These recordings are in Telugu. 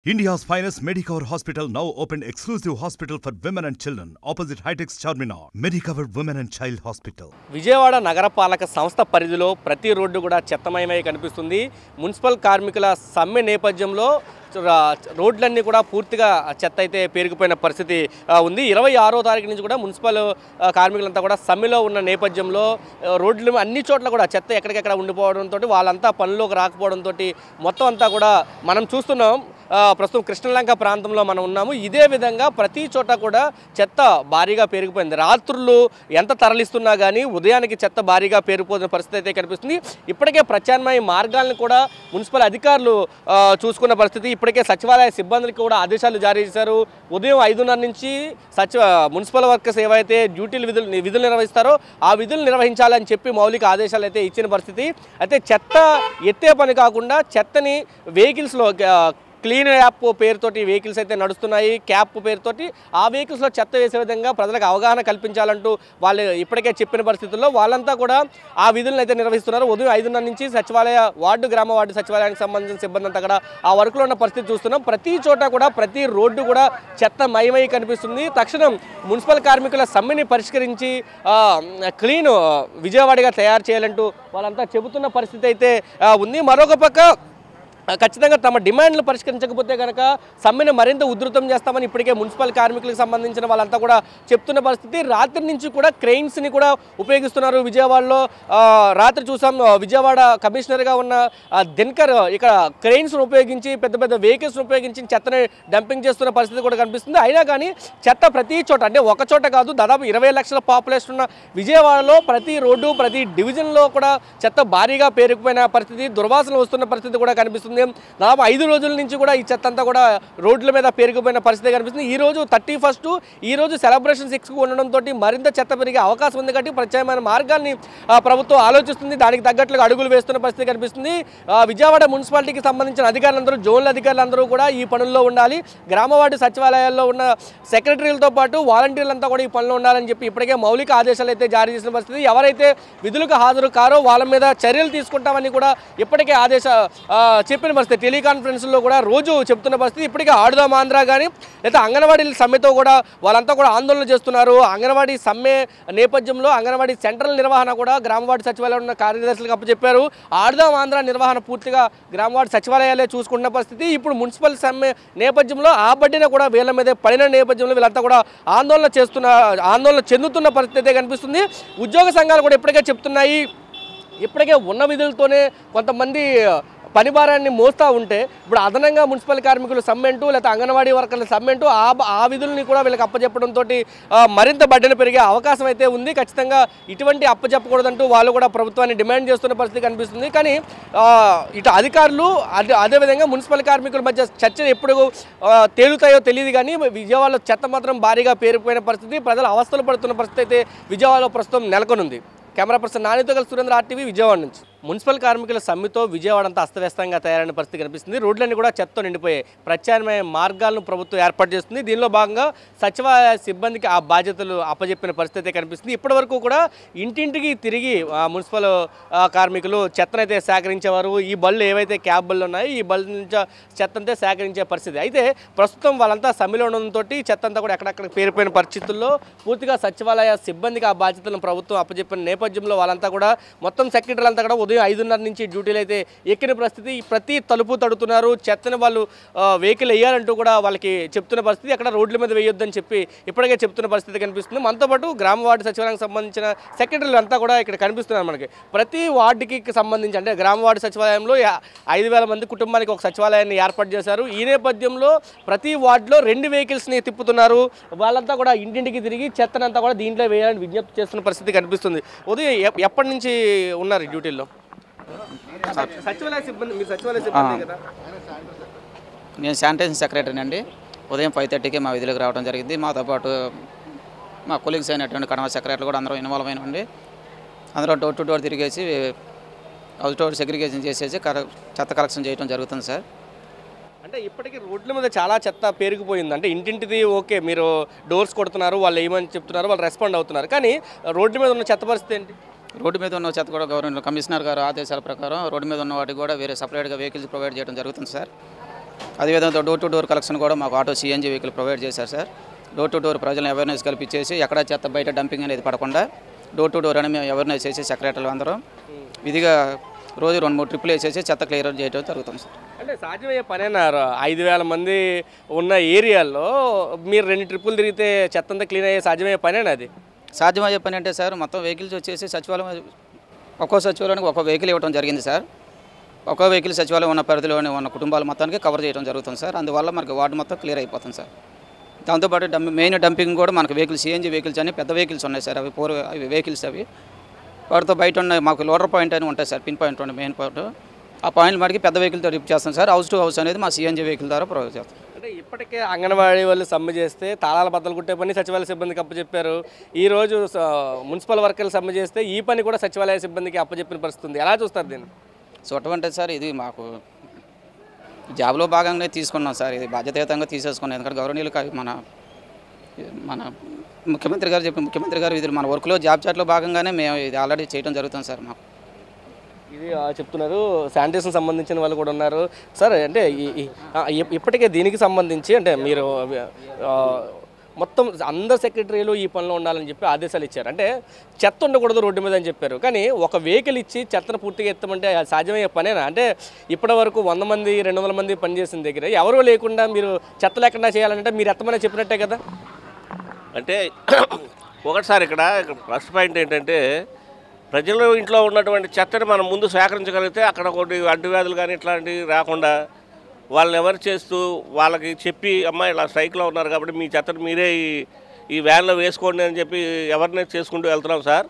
India's finest Medicover Hospital now opened exclusive hospital for women and children opposite High-Tech Charminar. Medicover Women and Child Hospital. Vijayawada నగరపాలక సంస్థ పరిధిలో ప్రతి రోడ్డు కూడా చెత్తమయమై కనిపిస్తుంది. మున్సిపల్ కార్మికుల సమ్మె నేపథ్యంలో రోడ్లన్నీ కూడా పూర్తిగా చెత్త అయితే పేరుకుపోయిన పరిస్థితి ఉంది. 26వ తారీఖు నుంచి కూడా మున్సిపల్ కార్మికులంతా కూడా సమ్మెలో ఉన్న నేపథ్యంలో రోడ్లు అన్ని చోట్ల కూడా చెత్త ఎక్కడికెక్కడ ఉండిపోవడంతో వాళ్ళంతా పనుల్లోకి రాకపోవడంతో మొత్తం అంతా కూడా మనం చూస్తున్నాం. ప్రస్తుతం కృష్ణలంక ప్రాంతంలో మనం ఉన్నాము. ఇదే విధంగా ప్రతి చోట కూడా చెత్త భారీగా పేరుకుపోయింది. రాత్రులు ఎంత తరలిస్తున్నా కానీ ఉదయానికి చెత్త భారీగా పేరుకుపోతున్న పరిస్థితి అయితే కనిపిస్తుంది. ఇప్పటికే ప్రత్యామ్నాయ మార్గాలను కూడా మున్సిపల్ అధికారులు చూసుకున్న పరిస్థితి. ఇప్పటికే సచివాలయ సిబ్బందికి కూడా ఆదేశాలు జారీ చేశారు. ఉదయం 5:30 నుంచి మున్సిపల్ వర్కర్స్ ఏవైతే విధులు నిర్వహిస్తారో ఆ విధులు నిర్వహించాలని చెప్పి మౌలిక ఆదేశాలు అయితే ఇచ్చిన పరిస్థితి. అయితే చెత్త ఎత్తే పని కాకుండా చెత్తని వెహికల్స్లో క్లీన్ యాప్ పేరుతోటి వెహికల్స్ అయితే నడుస్తున్నాయి. క్యాప్ పేరుతోటి ఆ వెహికల్స్లో చెత్త వేసే విధంగా ప్రజలకు అవగాహన కల్పించాలంటూ వాళ్ళు ఇప్పటికే చెప్పిన పరిస్థితుల్లో వాళ్ళంతా కూడా ఆ విధులను అయితే నిర్వహిస్తున్నారు. ఉదయం 5:30 నుంచి సచివాలయ గ్రామ వార్డు సచివాలయానికి సంబంధించిన సిబ్బంది అంతా కూడా ఆ వర్క్లో ఉన్న పరిస్థితి చూస్తున్నాం. ప్రతి చోట కూడా ప్రతి రోడ్డు కూడా చెత్త మయమై కనిపిస్తుంది. తక్షణం మున్సిపల్ కార్మికుల సమ్మెని పరిష్కరించి క్లీన్ విజయవాడగా తయారు చేయాలంటూ వాళ్ళంతా చెబుతున్న పరిస్థితి అయితే ఉంది. మరొక పక్క ఖచ్చితంగా తమ డిమాండ్లు పరిష్కరించకపోతే కనుక సమ్మెను మరింత ఉధృతం చేస్తామని ఇప్పటికే మున్సిపల్ కార్మికులకు సంబంధించిన వాళ్ళంతా కూడా చెప్తున్న పరిస్థితి. రాత్రి నుంచి కూడా క్రెయిన్స్ని కూడా ఉపయోగిస్తున్నారు. విజయవాడలో రాత్రి చూసాం. విజయవాడ కమిషనర్గా ఉన్న దినకర్ ఇక్కడ క్రెయిన్స్ను ఉపయోగించి పెద్ద పెద్ద వెహికల్స్ను ఉపయోగించి చెత్తని డంపింగ్ చేస్తున్న పరిస్థితి కూడా కనిపిస్తుంది. అయినా కానీ చెత్త ప్రతి చోట, అంటే ఒక చోట కాదు, దాదాపు 20 లక్షల పాపులేషన్ ఉన్న విజయవాడలో ప్రతి రోడ్డు ప్రతి డివిజన్లో కూడా చెత్త భారీగా పేరుకుపోయిన పరిస్థితి, దుర్వాసన వస్తున్న పరిస్థితి కూడా కనిపిస్తుంది. దాదాపు 5 రోజుల నుంచి కూడా ఈ చెత్త అంతా కూడా రోడ్ల మీద పేరుకుపోయిన పరిస్థితి కనిపిస్తుంది. ఈ రోజు 31st, ఈ రోజు సెలబ్రేషన్ 6 ఉండడంతో మరింత చెత్త పెరిగే అవకాశం ఉంది. కాబట్టి ప్రత్యామ్నాయ మార్గాన్ని ప్రభుత్వం ఆలోచిస్తుంది. దానికి తగ్గట్లుగా అడుగులు వేస్తున్న పరిస్థితి కనిపిస్తుంది. విజయవాడ మున్సిపాలిటీకి సంబంధించిన అధికారులందరూ, జోన్ల అధికారులందరూ కూడా ఈ పనుల్లో ఉండాలి. గ్రామ వార్డు సచివాలయాల్లో ఉన్న సెక్రటరీలతో పాటు వాలంటీర్లంతా కూడా ఈ పనులు ఉండాలని చెప్పి ఇప్పటికే మౌలిక ఆదేశాలు అయితే జారీ చేసిన పరిస్థితి. ఎవరైతే విధులకు హాజరు కారో వాళ్ళ మీద చర్యలు తీసుకుంటామని కూడా ఇప్పటికే చెప్పిన పరిస్థితి. టెలికాన్ఫరెన్స్లో కూడా రోజు చెప్తున్న పరిస్థితి. ఇప్పటికే ఆడుదాం ఆంధ్ర కానీ లేదా అంగన్వాడీ సమ్మెతో కూడా వాళ్ళంతా కూడా ఆందోళన చేస్తున్నారు. అంగన్వాడీ సమ్మె నేపథ్యంలో అంగన్వాడీ సెంట్రల్ నిర్వహణ కూడా గ్రామవార్డు సచివాలయం ఉన్న కార్యదర్శులకు అప్పచెప్పారు. ఆడుదాం ఆంధ్ర నిర్వహణ పూర్తిగా గ్రామవార్డు సచివాలయాలే చూసుకున్న పరిస్థితి. ఇప్పుడు మున్సిపల్ సమ్మె నేపథ్యంలో ఆ బడ్డిన కూడా వీళ్ళ మీద పడిన నేపథ్యంలో వీళ్ళంతా కూడా ఆందోళన చెందుతున్న పరిస్థితి కనిపిస్తుంది. ఉద్యోగ సంఘాలు కూడా ఇప్పటికే చెప్తున్నాయి. ఇప్పటికే ఉన్న విధులతోనే కొంతమంది పని భారాన్ని మోస్తూ ఉంటే ఇప్పుడు అదనంగా మున్సిపల్ కార్మికులు సమ్మెంటూ లేకపోతే అంగన్వాడీ వర్కర్ల సమ్మెంటూ ఆ విధుల్ని కూడా వీళ్ళకి అప్పచెప్పడంతో మరింత బడ్డన పెరిగే అవకాశం అయితే ఉంది. ఖచ్చితంగా ఇటువంటి అప్పచెప్పకూడదంటూ వాళ్ళు కూడా ప్రభుత్వాన్ని డిమాండ్ చేస్తున్న పరిస్థితి కనిపిస్తుంది. కానీ ఇటు అధికారులు అదేవిధంగా మున్సిపల్ కార్మికుల మధ్య చర్చలు ఎప్పుడు తేలుతాయో తెలియదు. కానీ విజయవాడలో చెత్త మాత్రం భారీగా పేరుకుపోయిన పరిస్థితి, ప్రజలు అవస్థలు పడుతున్న పరిస్థితి అయితే విజయవాడలో ప్రస్తుతం నెలకొనుంది. కెమెరా పర్సన్ నానితో కలిసి సురేంద్ర, RTV, విజయవాడ నుంచి. మున్సిపల్ కార్మికుల సమ్మెతో విజయవాడ అంతా అస్తవ్యస్తంగా తయారైన పరిస్థితి కనిపిస్తుంది. రోడ్లన్నీ కూడా చెత్తతో నిండిపోయాయి. ప్రత్యామ్నాయ మార్గాలను ప్రభుత్వం ఏర్పాటు చేస్తుంది. దీనిలో భాగంగా సచివాలయ సిబ్బందికి ఆ బాధ్యతలు అప్పజెప్పిన పరిస్థితి కనిపిస్తుంది. ఇప్పటివరకు కూడా ఇంటింటికి తిరిగి మున్సిపల్ కార్మికులు చెత్తనైతే సేకరించేవారు. ఈ బళ్ళు ఏవైతే క్యాబ్ బళ్ళు ఉన్నాయో ఈ బళ్ళ నుంచి చెత్తంతే సేకరించే పరిస్థితి. అయితే ప్రస్తుతం వాళ్ళంతా సమ్మెలో ఉండడంతో చెత్త అంతా కూడా ఎక్కడెక్కడ పేరిపోయిన పరిస్థితుల్లో పూర్తిగా సచివాలయ సిబ్బందికి ఆ బాధ్యతలను ప్రభుత్వం అప్పజెప్పిన నేపథ్యంలో వాళ్ళంతా కూడా మొత్తం సెక్రటరీలంతా కూడా ఉదయం 5:30 నుంచి డ్యూటీలు అయితే ఎక్కిన పరిస్థితి. ప్రతి తలుపు తడుతున్నారు. చెత్తని వాళ్ళు వెహికల్ వేయాలంటూ కూడా వాళ్ళకి చెప్తున్న పరిస్థితి. అక్కడ రోడ్ల మీద వేయొద్దని చెప్పి ఇప్పటికే చెప్తున్న పరిస్థితి కనిపిస్తుంది. మనతో పాటు గ్రామ వార్డు సచివాలయానికి సంబంధించిన సెక్రటరీలు అంతా కూడా ఇక్కడ కనిపిస్తున్నారు మనకి. ప్రతి వార్డుకి సంబంధించి, అంటే గ్రామ వార్డు సచివాలయంలో 5,000 మంది కుటుంబానికి ఒక సచివాలయాన్ని ఏర్పాటు చేశారు. ఈ నేపథ్యంలో ప్రతి వార్డులో 2 వెహికల్స్ని తిప్పుతున్నారు. వాళ్ళంతా కూడా ఇంటింటికి తిరిగి చెత్తనంతా కూడా దీంట్లో వేయాలని విజ్ఞప్తి చేస్తున్న పరిస్థితి కనిపిస్తుంది. ఉదయం ఎప్పటి నుంచి ఉన్నారు డ్యూటీల్లో? సచివాలయ సిబ్బంది, మీరు సచివాలయ సిబ్బంది కదా? నేను శానిటేషన్ సెక్రటరీ అండి. ఉదయం 5:30కి మా విధులకు రావడం జరిగింది. మాతో పాటు మా కొలీగ్స్ అయినటువంటి కడవ సెక్రటరీలు కూడా అందరూ ఇన్వాల్వ్ అయినండి. అందరూ డోర్ టు డోర్ తిరిగేసి హౌస్ డోర్ సెగ్రిగేషన్ చేసేసి చెత్త కలెక్షన్ చేయడం జరుగుతుంది సార్. అంటే ఇప్పటికీ రోడ్ల మీద చాలా చెత్త పేరుకుపోయింది. అంటే ఇంటింటిది ఓకే, మీరు డోర్స్ కొడుతున్నారు, వాళ్ళు ఏమని చెప్తున్నారు, వాళ్ళు రెస్పాండ్ అవుతున్నారు. కానీ రోడ్డు మీద ఉన్న చెత్త పరిస్థితి ఏంటి? రోడ్డు మీద ఉన్న చెత్త కూడా గవర్నమెంట్ కమిషనర్ గారు ఆదేశాల ప్రకారం రోడ్డు మీద ఉన్న వాటికి కూడా వేరే సపరేట్గా వెహికల్స్ ప్రొవైడ్ చేయడం జరుగుతుంది సార్. అదేవిధంగా డోర్ టు డోర్ కలెక్షన్ కూడా మాకు ఆటో సిఎన్జి వెహికల్ ప్రొవైడ్ చేశారు సార్. డోర్ టు డోర్ ప్రజలను అవేర్నెస్ కల్పించేసి ఎక్కడ చెత్త బయట డంపింగ్ అనేది పడకుండా డోర్ టు డోర్ అని మేము అవేర్నెస్ చేసి సెక్రటరీలు అందరం విధిగా రోజు 2-3 ట్రిప్పులు వేసేసి చెత్త క్లియర్ చేయడం జరుగుతుంది సార్. అంటే సాధ్యమయ్యే పనేనా 5,000 మంది ఉన్న ఏరియాల్లో మీరు 2 ట్రిప్పులు తిరిగితే చెత్త అంతా క్లీన్ అయ్యే సాధ్యమయ్యే పనేనా అది? సాధ్యమయ్యే పని అంటే సార్ మొత్తం వెహికల్స్ వచ్చేసి సచివాలయం ఒక్కో సచివాలయానికి ఒక వెహికల్ ఇవ్వడం జరిగింది సార్. ఒక్కో వెహికల్ సచివాలయం ఉన్న పరిధిలోనే ఉన్న కుటుంబాల మొత్తానికి కవర్ చేయడం జరుగుతుంది సార్. అందువల్ల మనకి వార్డు మొత్తం క్లియర్ అయిపోతుంది సార్. దాంతోపాటు మెయిన్ డంపింగ్ కూడా మనకు వెహికల్స్ సిఎన్జి వెహికల్స్ అని పెద్ద వెహికల్స్ ఉన్నాయి సార్. అవి వెహికల్స్ అవి వాటితో బయట ఉన్న మాకు లోడర్ పాయింట్ అని ఉంటాయి సార్. పిన్ పాయింట్ ఉండే మెయిన్ పాయింట్ ఆ పాయింట్ మటుకి పెద్ద వెహికల్తో రిప్ చేస్తాం సార్. హౌస్ టు హౌస్ అనేది మా సిఎన్జి వెహికల్ ద్వారా ప్రొవైడ్ చేస్తాం. అంటే ఇప్పటికే అంగన్వాడీ వాళ్ళు సమ్మె చేస్తే తాళాల బద్దలు కుట్టే పని సచివాలయ సిబ్బందికి అప్పచెప్పారు. ఈరోజు మున్సిపల్ వర్కర్లు సమ్మె చేస్తే ఈ పని కూడా సచివాలయ సిబ్బందికి అప్పచెప్పిన పరిస్థితి ఉంది. ఎలా చూస్తారు దీన్ని? సో అటువంటి సార్ ఇది మాకు జాబ్లో భాగంగానే తీసుకున్నాం సార్. ఇది బాధ్యతాయుతంగా తీసేసుకున్నాం. ఎందుకంటే గౌరవనీయులు మన ముఖ్యమంత్రి గారు ఇది మన వర్క్లో జాబ్ చాట్లో భాగంగానే మేము ఇది ఆల్రెడీ చేయడం జరుగుతుంది సార్. మాకు ఇది చెప్తున్నారు. శానిటేషన్ సంబంధించిన వాళ్ళు కూడా ఉన్నారు సార్. అంటే ఇప్పటికే దీనికి సంబంధించి అంటే మీరు మొత్తం అందరు సెక్రటరీలు ఈ పనిలో ఉండాలని చెప్పి ఆదేశాలు ఇచ్చారు. అంటే చెత్త ఉండకూడదు రోడ్డు మీద అని చెప్పారు. కానీ ఒక వెహికల్ ఇచ్చి చెత్తను పూర్తిగా ఎత్తమంటే సాధ్యమయ్యే పనేనా? అంటే ఇప్పటి వరకు 100 మంది 200 మంది పనిచేసిన దగ్గర ఎవరూ లేకుండా మీరు చెత్త లేకుండా చేయాలంటే మీరు ఎత్తమని చెప్పినట్టే కదా. అంటే ఒకటిసారి ఇక్కడ ఫస్ట్ పాయింట్ ఏంటంటే ప్రజల ఇంట్లో ఉన్నటువంటి చెత్తని మనం ముందు సేకరించగలిగితే అక్కడ ఒకటి అంటువ్యాధులు కానీ ఇట్లాంటివి రాకుండా వాళ్ళని ఎవరు చేస్తూ వాళ్ళకి చెప్పి అమ్మ ఇలా స్ట్రైక్లో ఉన్నారు కాబట్టి మీ చెత్తని మీరే ఈ వ్యాన్లో వేసుకోండి అని చెప్పి అవేర్నెస్ చేసుకుంటూ వెళ్తున్నాం సార్.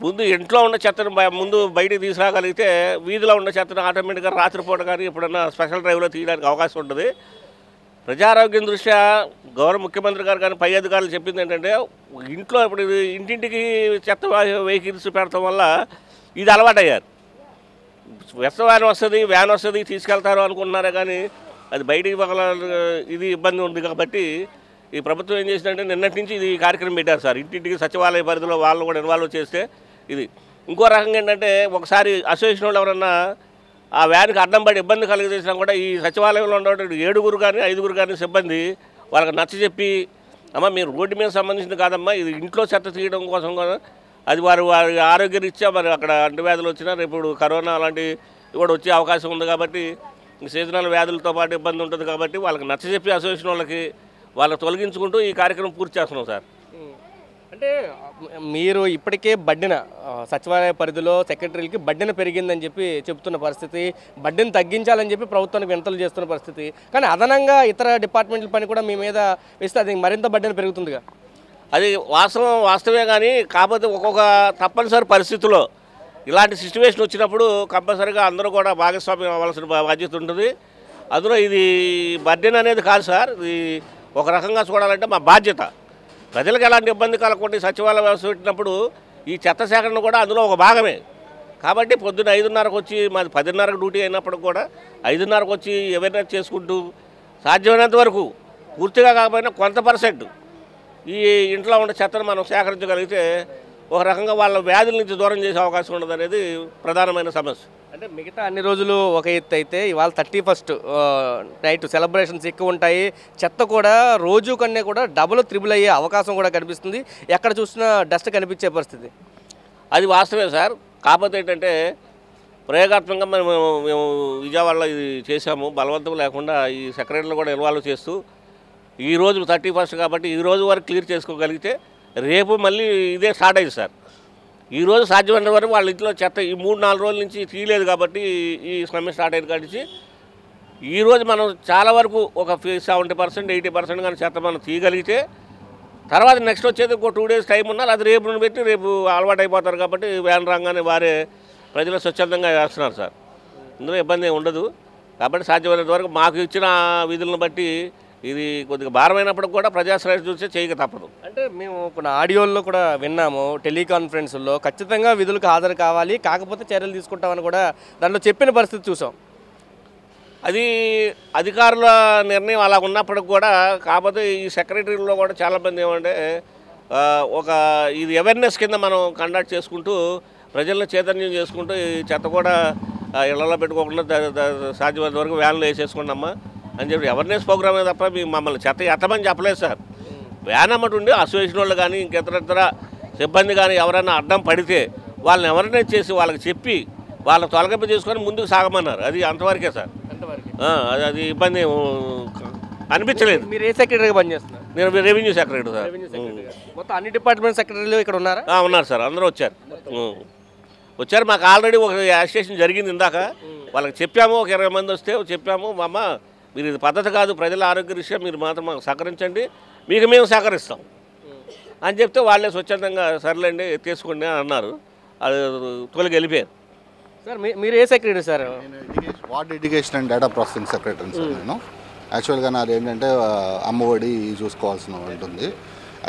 ముందు ఇంట్లో ఉన్న చెత్తను ముందు బయటికి తీసుకురాగలిగితే వీధిలో ఉన్న చెత్తను ఆటోమేటిక్గా రాత్రిపూట కానీ ఎప్పుడన్నా స్పెషల్ డ్రైవ్లో తీయడానికి అవకాశం ఉంటుంది. ప్రజారోగ్యం దృష్ట్యా గౌరవ ముఖ్యమంత్రి గారు కానీ పై అధికారులు చెప్పింది ఏంటంటే ఇంట్లో ఇప్పుడు ఇంటింటికి చెత్త వెహికల్స్ పెడతాం వల్ల ఇది అలవాటయ్యారు. వ్యాన్ వస్తుంది తీసుకెళ్తారు అనుకుంటున్నారే కానీ అది బయటికి పగల ఇది ఇబ్బంది ఉంది కాబట్టి ఈ ప్రభుత్వం ఏం చేసిందంటే నిన్నటి నుంచి ఇది కార్యక్రమం పెట్టారు సార్. ఇంటింటికి సచివాలయ పరిధిలో వాళ్ళు కూడా ఇన్వాల్వ్ చేస్తే ఇది ఇంకో రకంగా ఏంటంటే ఒకసారి అసోసియేషన్ వాళ్ళు ఎవరన్నా ఆ వ్యాన్కి అడ్డం పడి ఇబ్బంది కలిగజేసినా కూడా ఈ సచివాలయంలో ఉన్నటువంటి 7 కానీ 5 కానీ సిబ్బంది వాళ్ళకి నచ్చజెప్పి అమ్మ మీరు రోడ్డు మీద సంబంధించింది కాదమ్మా ఇది ఇంట్లో చెత్త తీయడం కోసం కూడా అది వారి ఆరోగ్యరీత్యా మరి అక్కడ అంటువ్యాధులు వచ్చినా రేపు కరోనా అలాంటివి కూడా వచ్చే అవకాశం ఉంది కాబట్టి సీజనల్ వ్యాధులతో పాటు ఇబ్బంది ఉంటుంది కాబట్టి వాళ్ళకి నచ్చజెప్పి అసోసియేషన్ వాళ్ళకి తొలగించుకుంటూ ఈ కార్యక్రమం పూర్తి చేస్తున్నాం సార్. అంటే మీరు ఇప్పటికే బడ్డిన సచివాలయ పరిధిలో సెక్రటరీలకి బడ్డిన పెరిగిందని చెప్పి చెప్తున్న పరిస్థితి, బడ్డిని తగ్గించాలని చెప్పి ప్రభుత్వానికి వినతులు చేస్తున్న పరిస్థితి. కానీ అదనంగా ఇతర డిపార్ట్మెంట్ల పని కూడా మీ మీద వేస్తే అది మరింత బడ్డిన పెరుగుతుందిగా. అది వాస్తవే కానీ కాకపోతే ఒక్కొక్క తప్పనిసరి పరిస్థితుల్లో ఇలాంటి సిచ్యువేషన్ వచ్చినప్పుడు కంపల్సరీగా అందరూ కూడా భాగస్వామ్యం అవ్వాల్సిన బాధ్యత ఉంటుంది. అందులో ఇది బర్డెన్ అనేది కాదు సార్. ఇది ఒక రకంగా చూడాలంటే మా బాధ్యత. ప్రజలకు ఎలాంటి ఇబ్బంది కలగకుండా సచివాలయ వ్యవస్థ పెట్టినప్పుడు ఈ చెత్త సేకరణ కూడా అందులో ఒక భాగమే. కాబట్టి పొద్దున్న 5:30కు వచ్చి మాది 10:30కు డ్యూటీ అయినప్పుడు కూడా 5:30కు వచ్చి అవేర్నెస్ చేసుకుంటూ సాధ్యమైనంత వరకు పూర్తిగా కాకపోయినా కొంత % ఈ ఇంట్లో ఉన్న చెత్తను మనం సేకరించగలిగితే ఒక రకంగా వాళ్ళ వ్యాధుల నుంచి దూరం చేసే అవకాశం ఉండదు అనేది ప్రధానమైన సమస్య. అంటే మిగతా అన్ని రోజులు ఒక ఎత్తు అయితే ఇవాళ 31st నైట్ సెలబ్రేషన్స్ ఎక్కువ ఉంటాయి. చెత్త కూడా రోజు కన్నా కూడా డబుల్ త్రిబుల్ అయ్యే అవకాశం కూడా కనిపిస్తుంది. ఎక్కడ చూసినా డస్ట్ కనిపించే పరిస్థితి. అది వాస్తవే సార్. కాకపోతే ఏంటంటే ప్రయోగాత్మకంగా మేము విజయవాడలో ఇది చేశాము. బలవంతం లేకుండా ఈ సెక్రటరీలు కూడా ఇన్వాల్వ్ చేస్తూ ఈరోజు 31st కాబట్టి ఈరోజు వరకు క్లియర్ చేసుకోగలిగితే రేపు మళ్ళీ ఇదే స్టార్ట్ అయ్యింది సార్. ఈరోజు సాధ్యమైన వరకు వాళ్ళ ఇంట్లో చెత్త ఈ 3-4 రోజుల నుంచి తీయలేదు కాబట్టి ఈ సమ్మె స్టార్ట్ అయిన కాడిచి ఈరోజు మనం చాలా వరకు ఒక 70% 80% కానీ చెత్త మనం తీయగలిగితే తర్వాత నెక్స్ట్ వచ్చేది ఇంకో 2 days టైం ఉన్నారు. అది రేపు పెట్టి రేపు అలవాటు అయిపోతారు కాబట్టి వ్యాన్ రాగానే వారే ప్రజలు స్వచ్ఛందంగా వేస్తున్నారు సార్. ఇందులో ఇబ్బంది ఉండదు. కాబట్టి సాధ్యమైనంత వరకు మాకు ఇచ్చిన విధులను బట్టి ఇది కొద్దిగా భారమైనప్పుడు కూడా ప్రజాశ్రయం చూస్తే చేయక తప్పదు. అంటే మేము కొన్ని ఆడియోల్లో కూడా విన్నాము, టెలికాన్ఫరెన్స్లో ఖచ్చితంగా విధులకు హాజరు కావాలి, కాకపోతే చర్యలు తీసుకుంటామని కూడా దాంట్లో చెప్పిన పరిస్థితి చూసాం. అది అధికారుల నిర్ణయం అలా ఉన్నప్పటికి కూడా కాకపోతే ఈ సెక్రటరీలో కూడా చాలామంది ఏమంటే ఒక ఇది అవేర్నెస్ కింద మనం కండక్ట్ చేసుకుంటూ ప్రజలను చైతన్యం చేసుకుంటూ ఈ చెత్త కూడా ఇళ్లలో పెట్టుకోకుండా సాధ్యమైనంత వరకు వ్యాన్లు వేసేసుకున్నామ్మా అని చెప్పి అవేర్నెస్ ప్రోగ్రామే తప్ప మమ్మల్ని చెత్త ఎత్తమని చెప్పలేదు సార్. వ్యాన్ అమ్మటి ఉండి అసోసియేషన్ వాళ్ళు కానీ ఇంకెతర సిబ్బంది కానీ ఎవరైనా అడ్డం పడితే వాళ్ళని ఎవరైనా చేసి వాళ్ళకి చెప్పి వాళ్ళ తొలగింపు చేసుకొని ముందుకు సాగమన్నారు. అది అంతవరకే సార్. అది ఇబ్బంది అనిపించలేదు. మీరు ఏ సెక్రటరీగా పనిచేస్తున్నారు? నేను రెవెన్యూ సెక్రటరీ సార్. మొత్తం అన్ని డిపార్ట్మెంట్ సెక్రటరీలు ఇక్కడ ఉన్నారా? ఉన్నారు సార్, అందరూ వచ్చారు. మాకు ఆల్రెడీ ఒక అసోసియేషన్ జరిగింది ఇందాక. వాళ్ళకి చెప్పాము, ఒక 20 మంది వస్తే చెప్పాము, అమ్మ మీరు ఇది పద్ధతి కాదు, ప్రజల ఆరోగ్య రీత్యా మీరు మాత్రం మాకు సహకరించండి, మీకు మేము సహకరిస్తాం అని చెప్తే వాళ్ళే స్వచ్ఛందంగా సర్లేండి తీసుకోండి అని అన్నారు. అది తొలగి వెళ్ళిపోయారు. సార్ మీరు ఏ secretary sir? Ward education and data processing secretary sir. నేను యాక్చువల్గా నాది ఏంటంటే అమ్మఒడి చూసుకోవాల్సిన ఉంటుంది.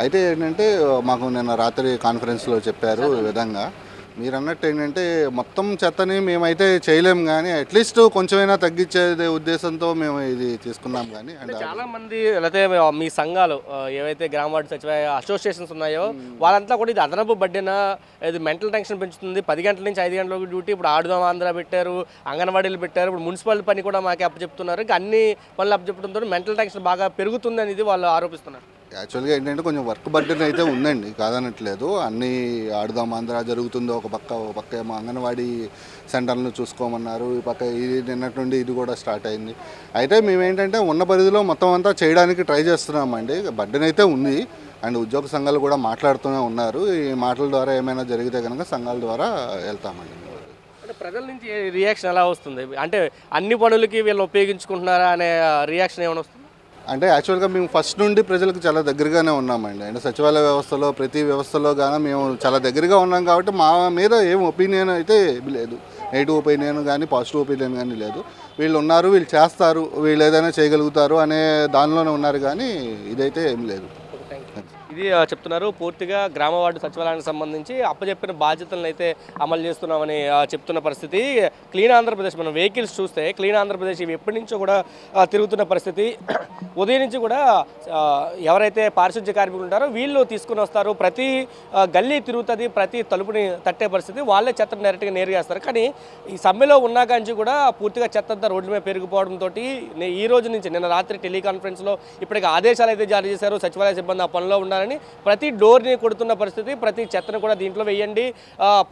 అయితే ఏంటంటే మాకు నిన్న రాత్రి కాన్ఫరెన్స్లో చెప్పారు ఈ విధంగా, మీరు అన్నట్టు ఏంటంటే మొత్తం చెత్తని మేమైతే చేయలేము కానీ అట్లీస్ట్ కొంచెమైనా తగ్గించే ఉద్దేశంతో మేము ఇది తీసుకున్నాం. కానీ చాలా మంది లేకపోతే మీ సంఘాలు ఏవైతే గ్రామ వార్డు సచివాలయ అసోసియేషన్స్ ఉన్నాయో వాళ్ళంతా కూడా ఇది అదనపు బడ్డీనా, ఇది మెంటల్ టెన్షన్ పెంచుతుంది, 10 గంటల నుంచి 5 గంటల డ్యూటీ, ఇప్పుడు ఆడుదాం ఆంధ్ర పెట్టారు, అంగన్వాడీలు పెట్టారు, ఇప్పుడు మున్సిపల్ పని కూడా మాకే అప్పచెప్తున్నారు, ఇంకా అన్ని పనులు అప్పచెప్పడంతో మెంటల్ టెన్షన్ బాగా పెరుగుతుంది అనేది వాళ్ళు ఆరోపిస్తున్నారు. యాక్చువల్గా ఏంటంటే కొంచెం వర్క్ బర్డెన్ అయితే ఉందండి, కాదనట్లేదు. అన్నీ ఆడుదాం ఆంధ్ర జరుగుతుంది, ఒక పక్క ఏమో అంగన్వాడీ సెంటర్లను చూసుకోమన్నారు, ఈ పక్క ఇది నిన్నటి నుండి ఇది కూడా స్టార్ట్ అయింది. అయితే మేమేంటంటే ఉన్న పరిధిలో మొత్తం అంతా చేయడానికి ట్రై చేస్తున్నామండి. బర్డెన్ అయితే ఉంది అండ్ ఉద్యోగ సంఘాలు కూడా మాట్లాడుతూనే ఉన్నారు. ఈ మాటల ద్వారా ఏమైనా జరిగితే కనుక సంఘాల ద్వారా వెళ్తామండి. అంటే ప్రజల నుంచి రియాక్షన్ ఎలా వస్తుంది? అంటే అన్ని పనులకి వీళ్ళు ఉపయోగించుకుంటున్నారా అనే రియాక్షన్ ఏమైనా వస్తుంది? అంటే యాక్చువల్గా మేము ఫస్ట్ నుండి ప్రజలకు చాలా దగ్గరగానే ఉన్నామండి. అంటే సచివాలయ వ్యవస్థలో ప్రతి వ్యవస్థలో కానీ మేము చాలా దగ్గరగా ఉన్నాం కాబట్టి మా మీద ఏం ఒపీనియన్ అయితే లేదు, నెగిటివ్ ఒపీనియన్ కానీ పాజిటివ్ ఒపీనియన్ కానీ లేదు. వీళ్ళు ఉన్నారు, వీళ్ళు చేస్తారు, వీళ్ళు ఏదైనా చేయగలుగుతారు అనే దానిలోనే ఉన్నారు కానీ ఇదైతే ఏం లేదు. ఇది చెప్తున్నారు. పూర్తిగా గ్రామ వార్డు సచివాలయానికి సంబంధించి అప్పచెప్పిన బాధ్యతలను అయితే అమలు చేస్తున్నామని చెప్తున్న పరిస్థితి. క్లీన్ ఆంధ్రప్రదేశ్ మనం వెహికల్స్ చూస్తే క్లీన్ ఆంధ్రప్రదేశ్ ఇవి ఎప్పటి నుంచో కూడా తిరుగుతున్న పరిస్థితి. ఉదయం నుంచి కూడా ఎవరైతే పారిశుద్ధ్య కార్మికులు ఉంటారో వీళ్ళు తీసుకుని వస్తారు, ప్రతి గల్లీ తిరుగుతుంది, ప్రతి తలుపుని తట్టే పరిస్థితి, వాళ్ళే చెత్తను డైరెక్ట్గా నేరుగా వేస్తారు. కానీ ఈ సమ్మెలో ఉన్నా కానీ కూడా పూర్తిగా చెత్త అంతా రోడ్ల మీద పెరిగిపోవడంతో ఈ రోజు నుంచి నిన్న రాత్రి టెలికాన్ఫరెన్స్లో ఇప్పటికి ఆదేశాలు అయితే జారీ చేశారు. సచివాలయ సిబ్బంది ఆ పనిలో ఉండాలని, ప్రతి డోర్ని కొడుతున్న పరిస్థితి, ప్రతి చెత్తను కూడా దీంట్లో వేయండి,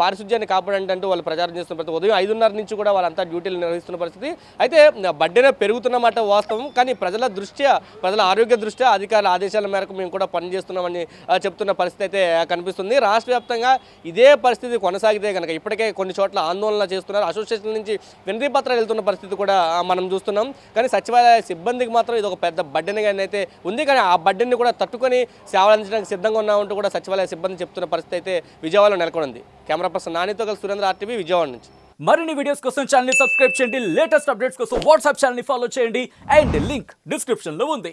పారిశుధ్యాన్ని కాపాడండి అంటూ వాళ్ళు ప్రచారం చేస్తున్న పరిస్థితి. ఉదయం 5:30 నుంచి కూడా వాళ్ళంతా డ్యూటీలు నిర్వహిస్తున్న పరిస్థితి. అయితే బడ్డెన పెరుగుతున్నమాట వాస్తవం, కానీ ప్రజల ఆరోగ్య దృష్ట్యా అధికారుల ఆదేశాల మేరకు మేము కూడా పనిచేస్తున్నామని చెప్తున్న పరిస్థితి అయితే కనిపిస్తుంది. రాష్ట్ర వ్యాప్తంగా ఇదే పరిస్థితి కొనసాగితే కనుక ఇప్పటికే కొన్ని చోట్ల ఆందోళన చేస్తున్నారు, అసోసియేషన్ నుంచి వినతి పత్రాలు వెళ్తున్న పరిస్థితి కూడా మనం చూస్తున్నాం. కానీ సచివాలయ సిబ్బందికి మాత్రం ఇది ఒక పెద్ద బడ్డెనగా అయితే ఉంది. కానీ ఆ బడ్డెన్ని కూడా తట్టుకొని సేవలు అందించడానికి సిద్ధంగా ఉన్నామంటూ కూడా సచివాలయ సిబ్బంది చెప్తున్న పరిస్థితి అయితే విజయవాడలో నెలకొంది. కెమెరా పర్సన్ నానితో కలిసి సురేంద్ర, RTV, విజయవాడ నుంచి. మరిన్ని వీడియోస్ కోసం ఛానల్ ని సబ్స్క్రైబ్ చేయండి, లేటెస్ట్ అప్డేట్స్ కోసం వాట్సాప్ ఛానల్ ని ఫాలో చేయండి అండ్ లింక్ డిస్క్రిప్షన్ లో ఉంది.